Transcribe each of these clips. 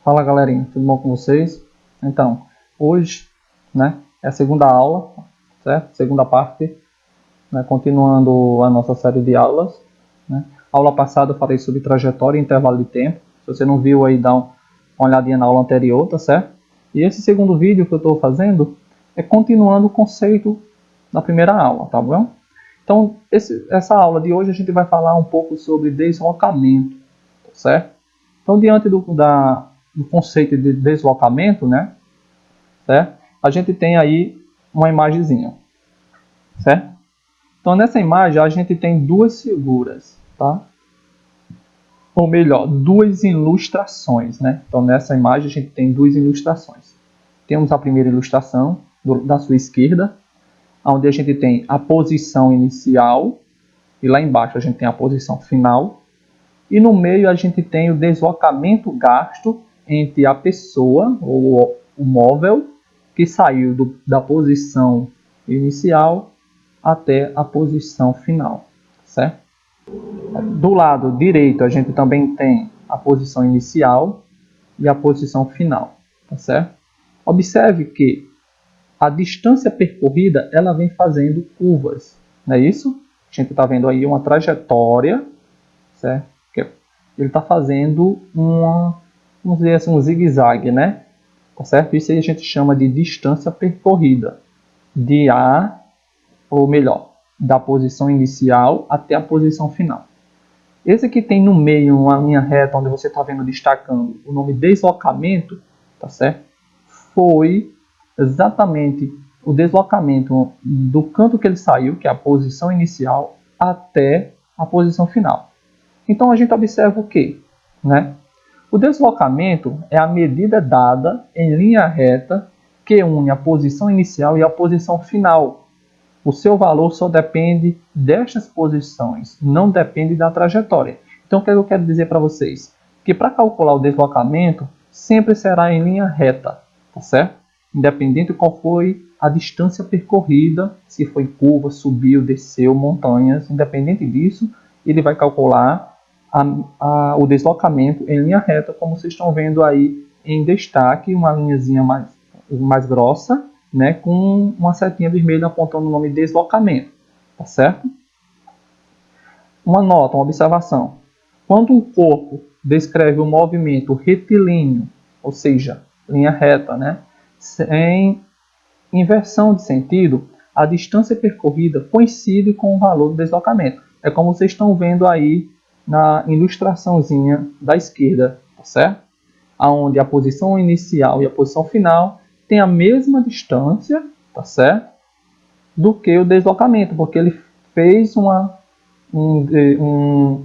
Fala galerinha, tudo bom com vocês? Então, hoje, é a segunda aula, certo? Segunda parte, continuando a nossa série de aulas, Aula passada eu falei sobre trajetória e intervalo de tempo. Se você não viu aí, dá uma olhadinha na aula anterior, tá certo? E esse segundo vídeo que eu estou fazendo é continuando o conceito da primeira aula, tá bom? Então, essa aula de hoje a gente vai falar um pouco sobre deslocamento, tá certo? Então, diante do conceito de deslocamento, certo? A gente tem aí uma imagenzinha, certo? Então, nessa imagem a gente tem duas figuras, tá? Ou melhor, duas ilustrações, Então, nessa imagem a gente tem duas ilustrações. Temos a primeira ilustração da sua esquerda, onde a gente tem a posição inicial e lá embaixo a gente tem a posição final. E no meio a gente tem o deslocamento gasto entre a pessoa ou o móvel que saiu da posição inicial até a posição final, certo? Do lado direito a gente também tem a posição inicial e a posição final, tá certo? Observe que a distância percorrida ela vem fazendo curvas, não é isso? A gente está vendo aí uma trajetória, certo? Ele está fazendo vamos dizer assim, um zigue-zague, Tá certo? Isso aí a gente chama de distância percorrida, ou melhor, da posição inicial até a posição final. Esse que tem no meio uma linha reta, onde você está vendo destacando o nome deslocamento, tá certo? Foi exatamente o deslocamento do canto que ele saiu, que é a posição inicial, até a posição final. Então a gente observa o quê? O deslocamento é a medida dada em linha reta que une a posição inicial e a posição final. O seu valor só depende destas posições, não depende da trajetória. Então o que eu quero dizer para vocês? Que para calcular o deslocamento, sempre será em linha reta, tá certo? Independente de qual foi a distância percorrida, se foi curva, subiu, desceu, montanhas, independente disso, ele vai calcular o deslocamento em linha reta, como vocês estão vendo aí em destaque, uma linhazinha mais grossa, com uma setinha vermelha apontando o nome deslocamento, tá certo? Uma nota, uma observação. Quando um corpo descreve um movimento retilíneo, ou seja, linha reta, sem inversão de sentido, a distância percorrida coincide com o valor do deslocamento. É como vocês estão vendo aí na ilustraçãozinha da esquerda, tá certo? Onde a posição inicial e a posição final têm a mesma distância, tá certo? Do que o deslocamento, porque ele fez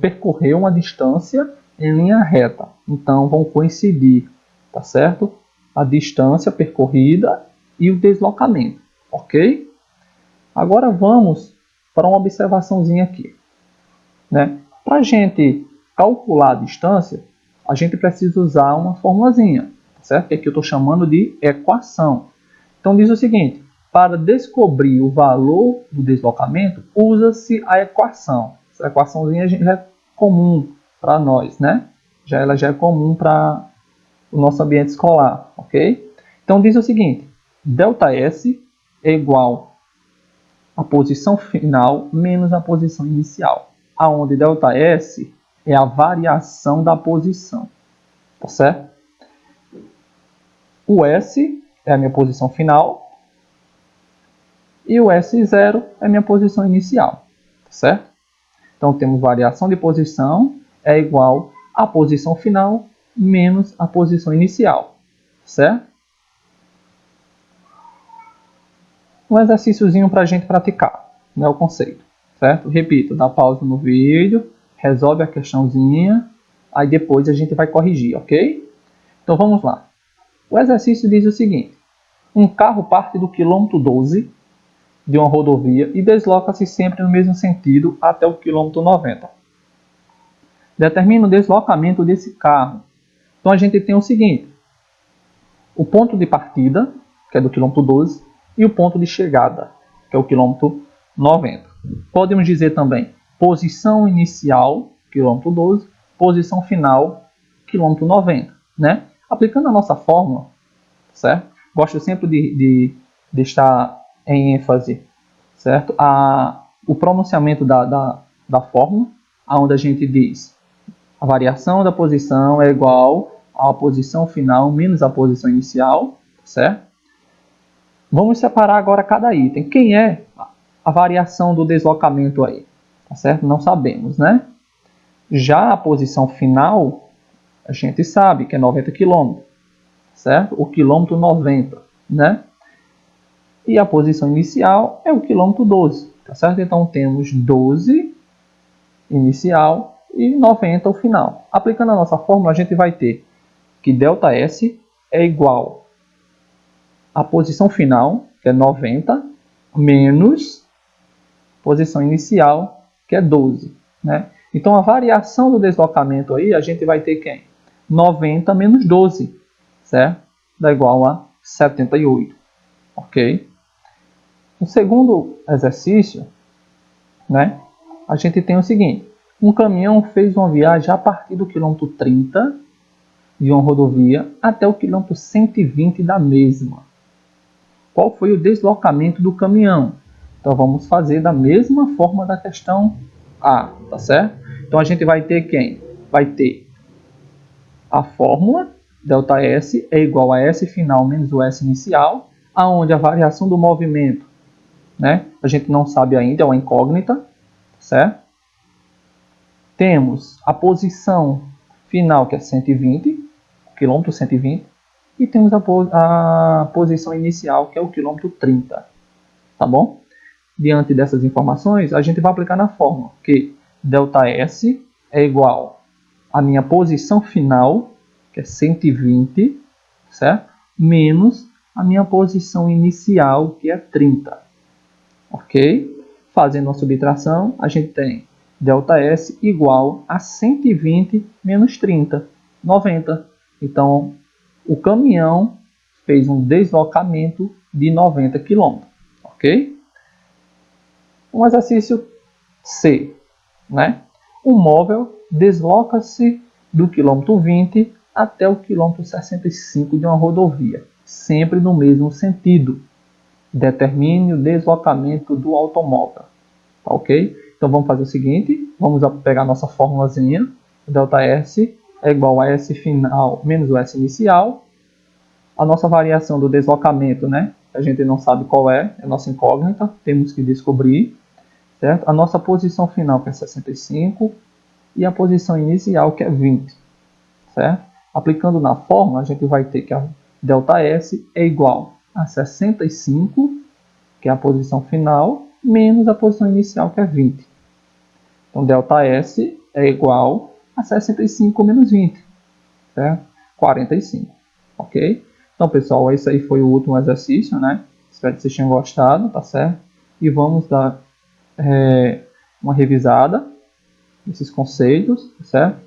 percorreu uma distância em linha reta. Então vão coincidir, tá certo? A distância percorrida e o deslocamento, ok? Agora vamos para uma observaçãozinha aqui, Para a gente calcular a distância, a gente precisa usar uma formulazinha, certo? Que aqui eu estou chamando de equação. Então diz o seguinte: para descobrir o valor do deslocamento, usa-se a equação. Essa equaçãozinha já é comum para nós, Ela já é comum para o nosso ambiente escolar, ok? Então diz o seguinte: ΔS é igual à posição final menos a posição inicial, aonde ΔS é a variação da posição, tá certo? O S é a minha posição final e o S0 é a minha posição inicial, tá certo? Então temos variação de posição é igual à posição final menos a posição inicial, certo? Um exercíciozinho para a gente praticar, o conceito, certo? Repito, dá pausa no vídeo, resolve a questãozinha, aí depois a gente vai corrigir, ok? Então vamos lá. O exercício diz o seguinte: um carro parte do quilômetro 12 de uma rodovia e desloca-se sempre no mesmo sentido até o quilômetro 90. Determina o deslocamento desse carro. Então a gente tem o seguinte: o ponto de partida, que é do quilômetro 12, e o ponto de chegada, que é o quilômetro 90. Podemos dizer também posição inicial, quilômetro 12, posição final, quilômetro 90, Aplicando a nossa fórmula, certo? Gosto sempre de deixar em ênfase, certo? O pronunciamento da fórmula, onde a gente diz a variação da posição é igual à posição final menos a posição inicial, certo? Vamos separar agora cada item. Quem é a variação do deslocamento aí? Tá certo? Não sabemos, né? Já a posição final, a gente sabe que é 90 km, certo? O quilômetro 90, né? E a posição inicial é o quilômetro 12, tá certo? Então temos 12 inicial e 90 o final. Aplicando a nossa fórmula, a gente vai ter que ΔS é igual à posição final, que é 90, menos posição inicial, que é 12, né? Então a variação do deslocamento aí, a gente vai ter quem? 90 menos 12, certo? Dá igual a 78, ok? No segundo exercício, né, a gente tem o seguinte: um caminhão fez uma viagem a partir do quilômetro 30 de uma rodovia até o quilômetro 120 da mesma. Qual foi o deslocamento do caminhão? Então vamos fazer da mesma forma da questão A, tá certo? Então a gente vai ter quem? Vai ter a fórmula ΔS é igual a S final menos o S inicial, aonde a variação do movimento, né, a gente não sabe ainda, é uma incógnita, certo? Temos a posição final, que é 120, quilômetro 120, e temos a posição inicial, que é o quilômetro 30, tá bom? Diante dessas informações, a gente vai aplicar na fórmula que ΔS é igual à minha posição final, que é 120, certo? Menos a minha posição inicial, que é 30, ok? Fazendo uma subtração, a gente tem ΔS igual a 120 menos 30, 90. Então, o caminhão fez um deslocamento de 90 km, ok? Um exercício C, né? O móvel desloca-se do quilômetro 20 até o quilômetro 65 de uma rodovia, sempre no mesmo sentido. Determine o deslocamento do automóvel, tá, ok? Então vamos fazer o seguinte, vamos pegar a nossa formulazinha, ΔS é igual a S final menos o S inicial, a nossa variação do deslocamento, né? A gente não sabe qual é nossa incógnita, temos que descobrir, certo? A nossa posição final, que é 65, e a posição inicial, que é 20, certo? Aplicando na fórmula, a gente vai ter que a ΔS é igual a 65, que é a posição final, menos a posição inicial, que é 20. Então, ΔS é igual a 65 menos 20, certo? 45, ok? Então, pessoal, esse aí foi o último exercício, né? Espero que vocês tenham gostado, tá certo? E vamos dar uma revisada nesses conceitos, certo?